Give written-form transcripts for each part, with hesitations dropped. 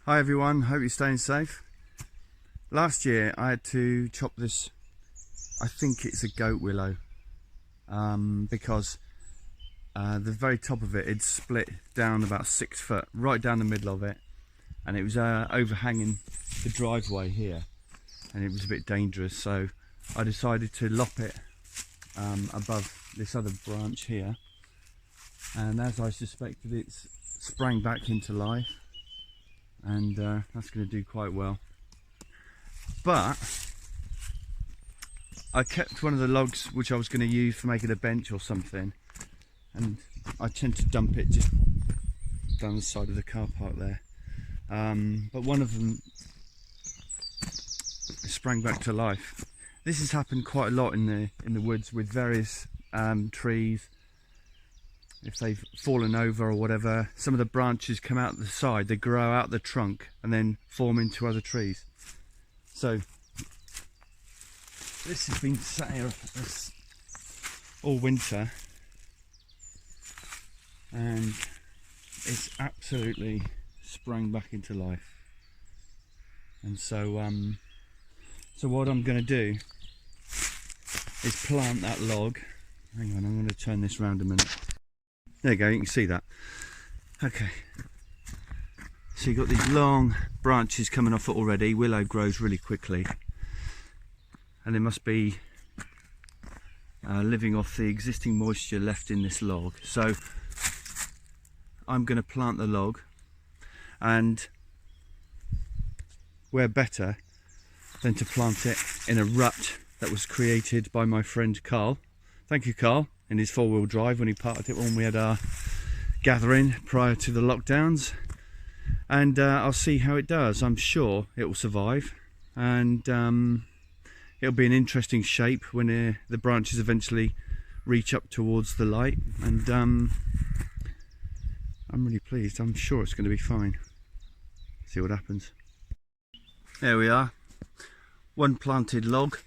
Hi everyone, hope you're staying safe. Last year I had to chop this, I think it's a goat willow, because the very top of it had split down about 6 foot, right down the middle of it, and it was overhanging the driveway here, and it was a bit dangerous, so I decided to lop it above this other branch here, and as I suspected, it's sprang back into life. And that's going to do quite well. But I kept one of the logs which I was going to use for making a bench or something, and I tend to dump it just down the side of the car park there. But one of them sprang back to life. This has happened quite a lot in the woods with various trees. If they've fallen over or whatever, some of the branches come out the side, they grow out the trunk and then form into other trees. So this has been sat here all winter and it's absolutely sprung back into life. And so what I'm going to do is plant that log. Hang on, I'm going to turn this round a minute. There you go, you can see that. Okay, so you've got these long branches coming off it already. Willow grows really quickly, and they must be living off the existing moisture left in this log. So I'm going to plant the log, and where better than to plant it in a rut that was created by my friend Carl. Thank you, Carl. In his 4-wheel drive when he parked it when we had our gathering prior to the lockdowns, and I'll see how it does. I'm sure it will survive, and it'll be an interesting shape when the branches eventually reach up towards the light, and I'm really pleased. I'm sure it's going to be fine. See what happens. There we are, one planted log.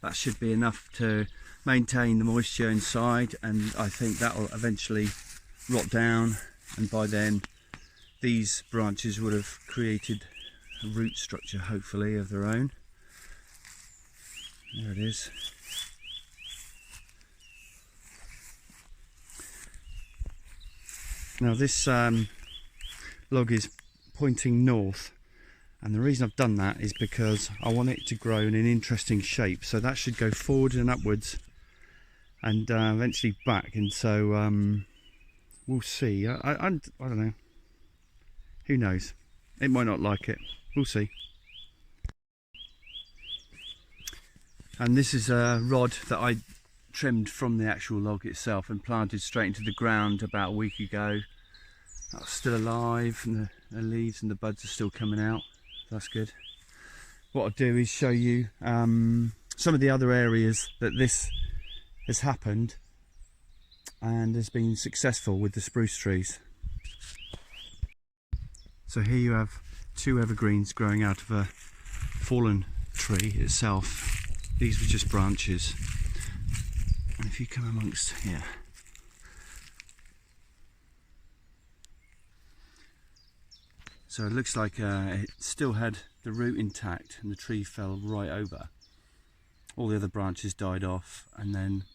That should be enough to maintain the moisture inside, and I think that will eventually rot down, and by then these branches would have created a root structure, hopefully, of their own. There it is. Now this log is pointing north, and the reason I've done that is because I want it to grow in an interesting shape, so that should go forward and upwards and eventually back, and so we'll see. I don't know, who knows, it might not like it, we'll see. And this is a rod that I trimmed from the actual log itself and planted straight into the ground about a week ago. That's still alive, and the leaves and the buds are still coming out. That's good. What I'll do is show you some of the other areas that this has happened and has been successful with the spruce trees. So here you have 2 evergreens growing out of a fallen tree itself. These were just branches, and if you come amongst here, so it looks like it still had the root intact and the tree fell right over. All the other branches died off, and then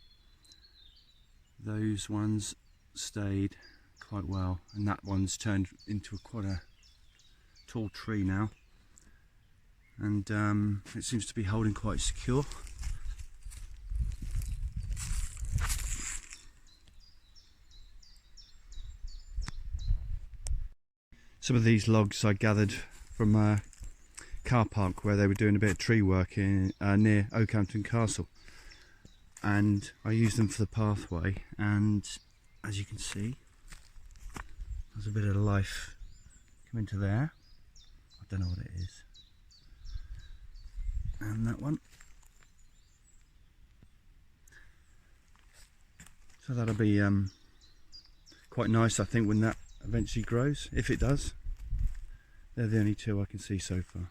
those ones stayed quite well, and that one's turned into quite a tall tree now, and it seems to be holding quite secure. Some of these logs I gathered from a car park where they were doing a bit of tree work in near Oakhampton Castle, and I used them for the pathway, and as you can see, there's a bit of life coming to there. I don't know what it is. And that one. So that'll be quite nice, I think, when that eventually grows, if it does. They're the only 2 I can see so far.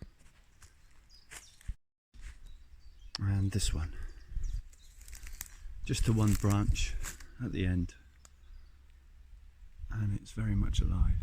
And this one, just the one branch at the end, and it's very much alive.